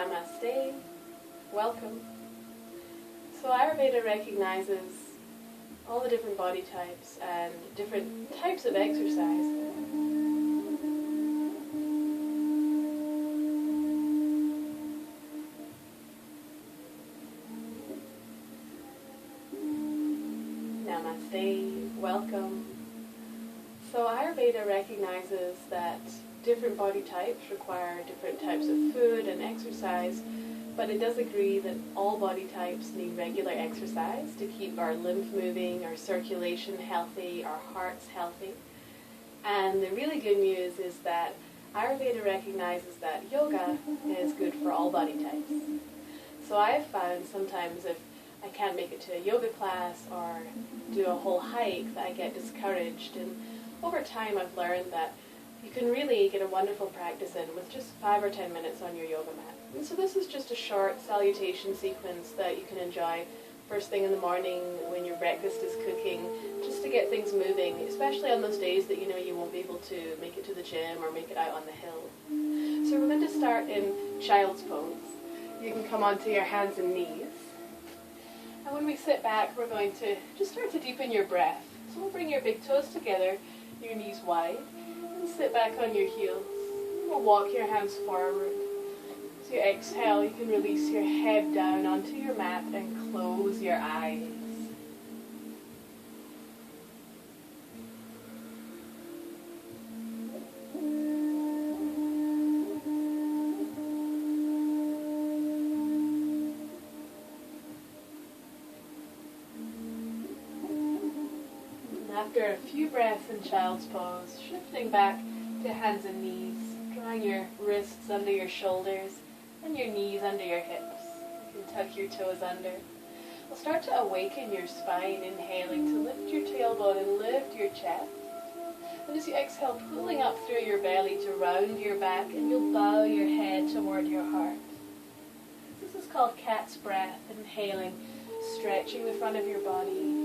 Namaste. Welcome. So Ayurveda recognizes all the different body types and different types of exercise. Namaste. Welcome. So Ayurveda recognizes that different body types require different types of food and exercise, but it does agree that all body types need regular exercise to keep our lymph moving, our circulation healthy, our hearts healthy. And the really good news is that Ayurveda recognizes that yoga is good for all body types. So I've found sometimes if I can't make it to a yoga class or do a whole hike that I get discouraged, and over time I've learned that you can really get a wonderful practice in with just 5 or 10 minutes on your yoga mat. And so this is just a short salutation sequence that you can enjoy first thing in the morning when your breakfast is cooking, just to get things moving, especially on those days that you know you won't be able to make it to the gym or make it out on the hill. So we're going to start in child's pose. You can come onto your hands and knees. And when we sit back, we're going to just start to deepen your breath. So we'll bring your big toes together, your knees wide, and sit back on your heels. We'll walk your hands forward. As you exhale, you can release your head down onto your mat and close your eyes. After a few breaths in child's pose, shifting back to hands and knees, drawing your wrists under your shoulders and your knees under your hips. You can tuck your toes under. We'll start to awaken your spine, inhaling to lift your tailbone and lift your chest. And as you exhale, pulling up through your belly to round your back, and you'll bow your head toward your heart. This is called cat's breath, inhaling, stretching the front of your body.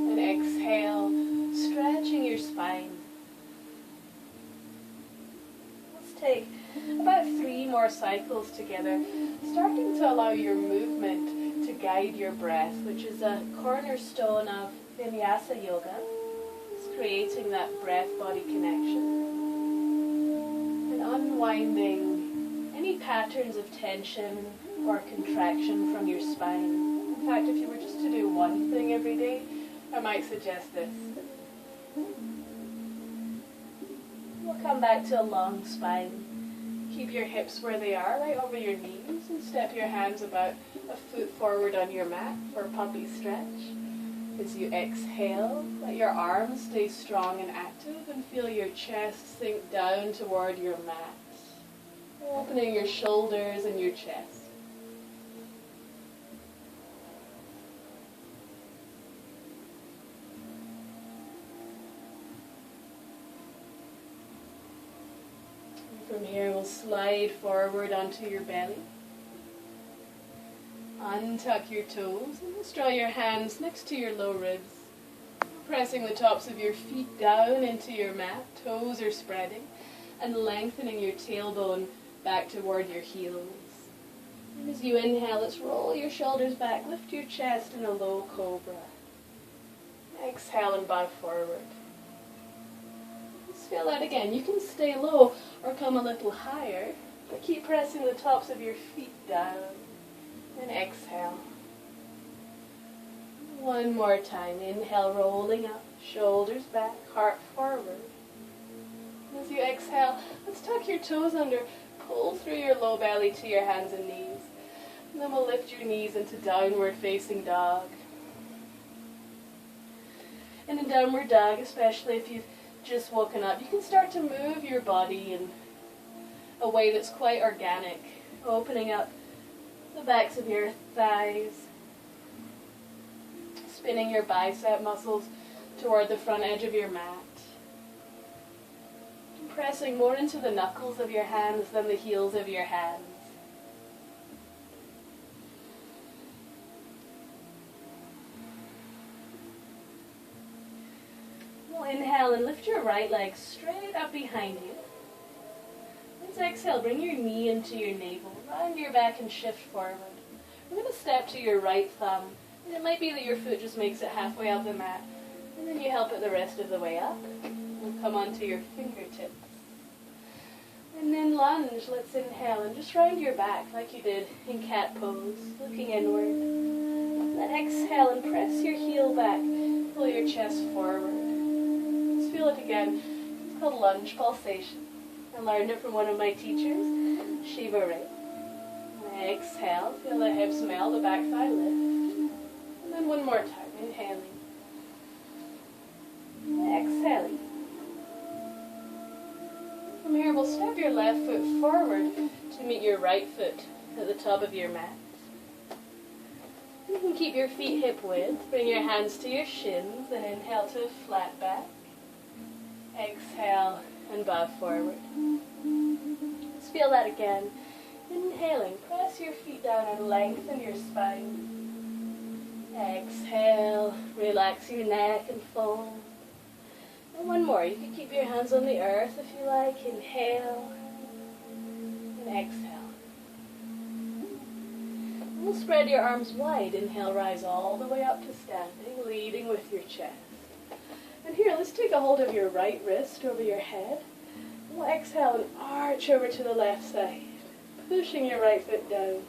And exhale, stretching your spine. Let's take about 3 more cycles together, starting to allow your movement to guide your breath, which is a cornerstone of Vinyasa Yoga. It's creating that breath-body connection and unwinding any patterns of tension or contraction from your spine. In fact, if you were just to do one thing every day, I might suggest this. We'll come back to a long spine. Keep your hips where they are, right over your knees, and step your hands about a foot forward on your mat for a puppy stretch. As you exhale, let your arms stay strong and active, and feel your chest sink down toward your mat, opening your shoulders and your chest. From here, we'll slide forward onto your belly. Untuck your toes and just draw your hands next to your low ribs. Pressing the tops of your feet down into your mat, toes are spreading, and lengthening your tailbone back toward your heels. And as you inhale, let's roll your shoulders back, lift your chest in a low cobra. Exhale and bow forward. Feel that again. You can stay low or come a little higher, but keep pressing the tops of your feet down. And exhale. One more time. Inhale, rolling up, shoulders back, heart forward. As you exhale, let's tuck your toes under, pull through your low belly to your hands and knees. And then we'll lift your knees into downward facing dog. And in downward dog, especially if you've just woken up, you can start to move your body in a way that's quite organic, opening up the backs of your thighs, spinning your bicep muscles toward the front edge of your mat, pressing more into the knuckles of your hands than the heels of your hands. Inhale and lift your right leg straight up behind you. And Let's exhale, bring your knee into your navel, round your back and shift forward. We're going to step to your right thumb. And it might be that your foot just makes it halfway up the mat. And then you help it the rest of the way up. And come onto your fingertips. And then lunge. Let's inhale and just round your back like you did in cat pose, looking inward. Then exhale and press your heel back. Pull your chest forward. Let's feel it again. It's called lunge pulsation. I learned it from one of my teachers, Shiva Ray. Exhale, feel the hips melt, the back thigh lift. And then one more time, inhaling. Exhaling. From here, we'll step your left foot forward to meet your right foot at the top of your mat. You can keep your feet hip width. Bring your hands to your shins and inhale to a flat back. Exhale and bow forward. Let's feel that again. Inhaling, press your feet down and lengthen your spine. Exhale, relax your neck and fold. And one more. You can keep your hands on the earth if you like. Inhale and exhale. And we'll spread your arms wide. Inhale, rise all the way up to standing, leading with your chest. And here, let's take a hold of your right wrist over your head. We'll exhale and arch over to the left side, pushing your right foot down.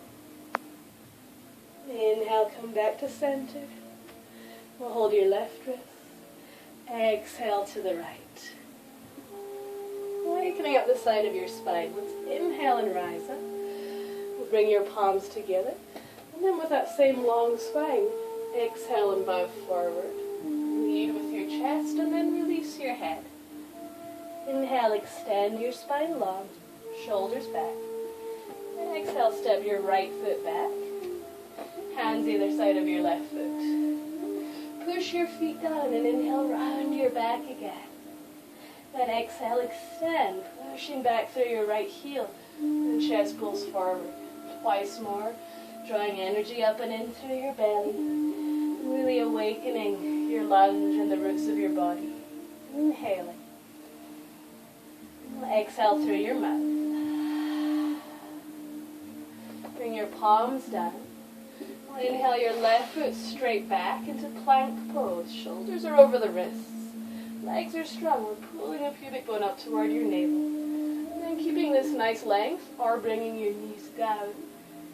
Inhale, come back to center. We'll hold your left wrist. Exhale to the right. Awakening up the side of your spine. Let's inhale and rise up. We'll bring your palms together. And then with that same long spine, exhale and bow forward. Lead with your chest and then release your head. Inhale, extend your spine long, shoulders back. And exhale, step your right foot back. Hands either side of your left foot. Push your feet down and inhale, round your back again. Then exhale, extend, pushing back through your right heel. And chest pulls forward. Twice more, drawing energy up and in through your belly. Really awakening your lunge and the roots of your body. Inhaling. Exhale through your mouth. Bring your palms down. Inhale your left foot straight back into plank pose. Shoulders are over the wrists. Legs are strong. We're pulling a pubic bone up toward your navel. And then keeping this nice length or bringing your knees down.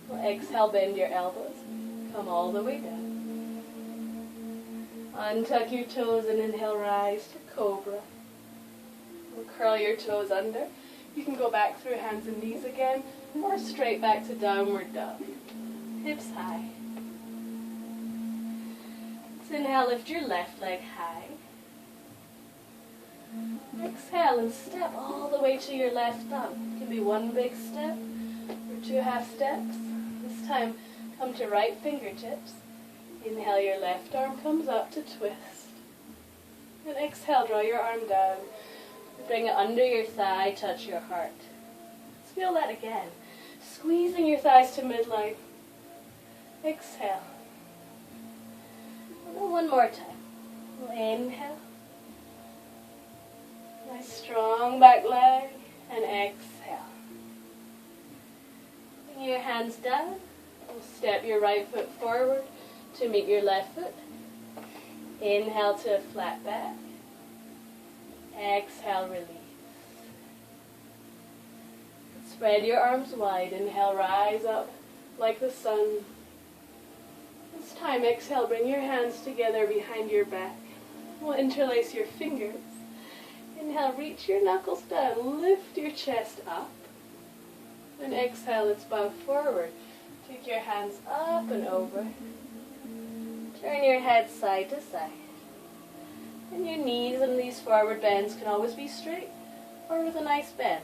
We'll exhale, bend your elbows. Come all the way down. Untuck your toes and inhale, rise to cobra. We'll curl your toes under. You can go back through hands and knees again, or straight back to downward dog. Hips high. Let's inhale, lift your left leg high. Exhale and step all the way to your left thumb. It can be one big step or two half steps. This time, come to right fingertips. Inhale, your left arm comes up to twist. And exhale, draw your arm down. Bring it under your thigh, touch your heart. Let's feel that again. Squeezing your thighs to midline. Exhale. And then one more time. We'll inhale. Nice strong back leg. And exhale. Bring your hands down. We'll step your right foot forward to meet your left foot. Inhale to a flat back. Exhale, release. Spread your arms wide. Inhale, rise up like the sun. This time, exhale, bring your hands together behind your back. We'll interlace your fingers. Inhale, reach your knuckles down. Lift your chest up. And exhale, let's bow forward. Take your hands up and over. Turn your head side to side. And your knees and these forward bends can always be straight or with a nice bend.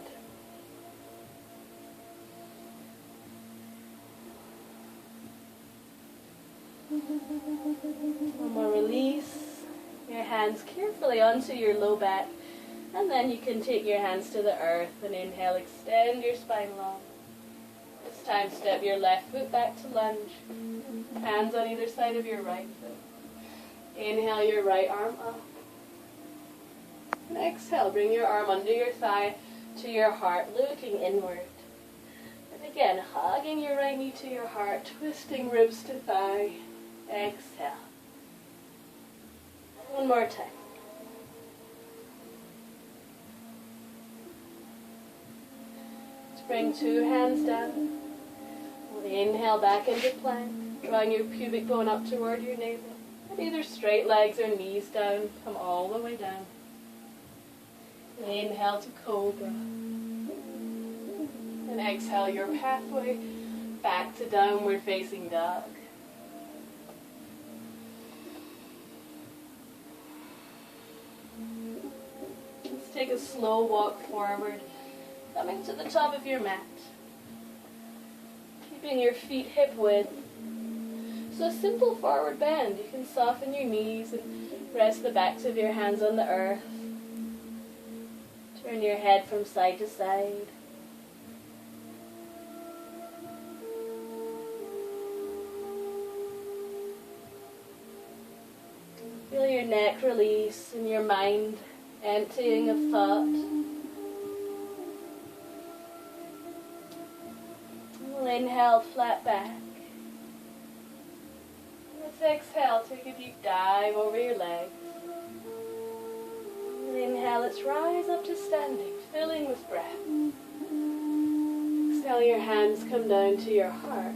One more release. Your hands carefully onto your low back. And then you can take your hands to the earth and inhale, extend your spine long. This time step your left foot back to lunge. Hands on either side of your right foot. Inhale your right arm up. And exhale, bring your arm under your thigh to your heart, looking inward. And again, hugging your right knee to your heart, twisting ribs to thigh. Exhale. One more time. Let's bring two hands down. We'll inhale back into plank, drawing your pubic bone up toward your navel. And either straight legs or knees down, come all the way down. Inhale to cobra. And exhale your pathway back to downward facing dog. Let's take a slow walk forward, coming to the top of your mat. Keeping your feet hip width. So a simple forward bend. You can soften your knees and rest the backs of your hands on the earth. Turn your head from side to side. Feel your neck release and your mind emptying of thought. We'll inhale, flat back. Let's exhale, take a deep dive over your legs. Inhale, let's rise up to standing, filling with breath. Exhale, your hands come down to your heart.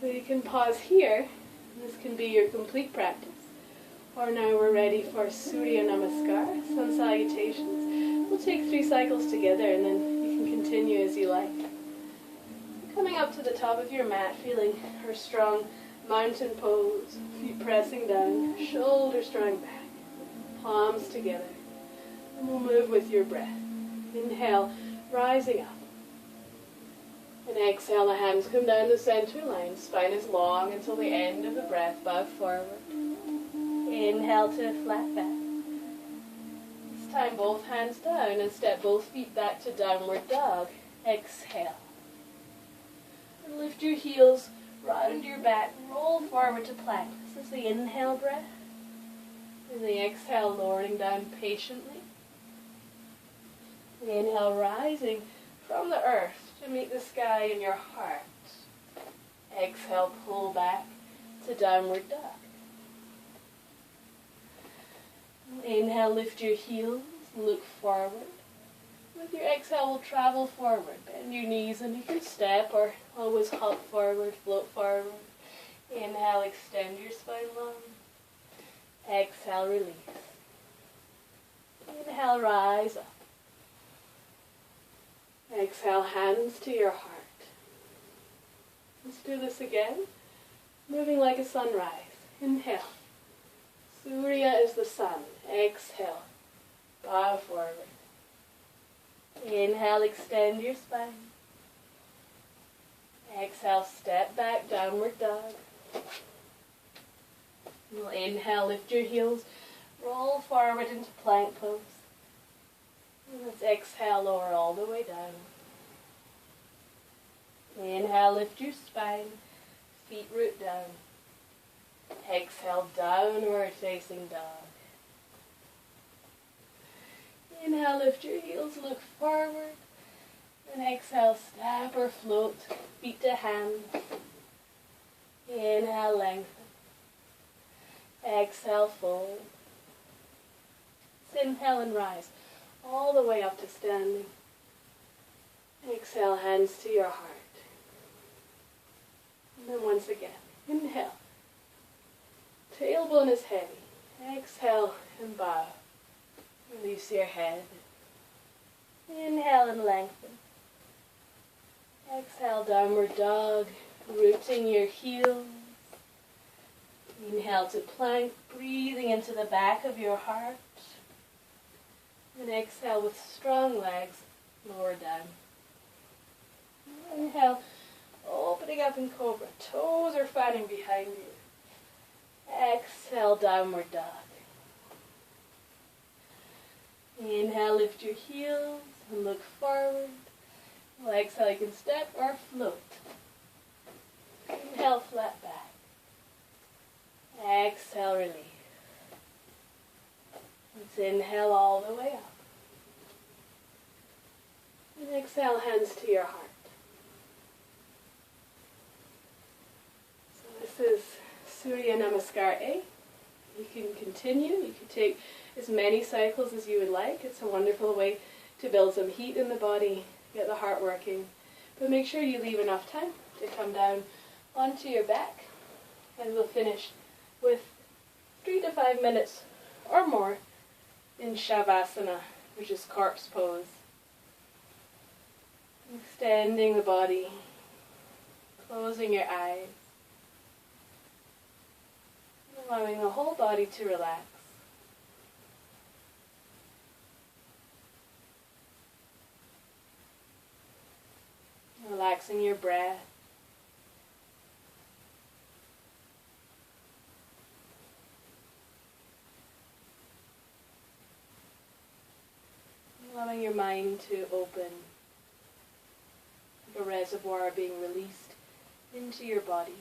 So you can pause here. This can be your complete practice. Or now we're ready for Surya Namaskar, sun salutations. We'll take 3 cycles together and then you can continue as you like. Coming up to the top of your mat, feeling her strong mountain pose, feet pressing down, shoulders drawing back. Palms together. And we'll move with your breath. Inhale, rising up. And exhale, the hands come down the center line. Spine is long until the end of the breath. Bow forward. Inhale to flat back. This time both hands down and step both feet back to downward dog. Exhale. And lift your heels, round your back, roll forward to plank. This is the inhale breath. And the exhale, lowering down patiently. The inhale, rising from the earth to meet the sky in your heart. Exhale, pull back to downward dog. Inhale, lift your heels, look forward. With your exhale, we'll travel forward. Bend your knees and you can step or always hop forward, float forward. Inhale, extend your spine long. Exhale, release. Inhale, rise up. Exhale, hands to your heart. Let's do this again. Moving like a sunrise. Inhale. Surya is the sun. Exhale. Bow forward. Inhale, extend your spine. Exhale, step back, downward dog. We'll inhale, lift your heels, roll forward into plank pose. And let's exhale, lower all the way down. Inhale, lift your spine, feet root down. Exhale, downward facing dog. Inhale, lift your heels, look forward. And exhale, step or float, feet to hands. Inhale, lengthen. Exhale, fold. Inhale and rise all the way up to standing. Exhale, hands to your heart. And then once again, inhale. Tailbone is heavy. Exhale and bow. Release your head. Inhale and lengthen. Exhale, downward dog, rooting your heels. Inhale to plank, breathing into the back of your heart. And exhale with strong legs, lower down. Inhale, opening up in cobra. Toes are fanning behind you. Exhale, downward dog. Inhale, lift your heels and look forward. Exhale, you can step or float. Inhale, flat back. Exhale, release. Let's inhale all the way up. exhale, hands to your heart. So this is Surya Namaskar A. You can continue. You can take as many cycles as you would like. It's a wonderful way to build some heat in the body, get the heart working. But make sure you leave enough time to come down onto your back. And we'll finish with 3 to 5 minutes or more in Shavasana, which is corpse pose. Extending the body, closing your eyes, allowing the whole body to relax. Relaxing your breath. Allowing your mind to open, like a reservoir being released into your body.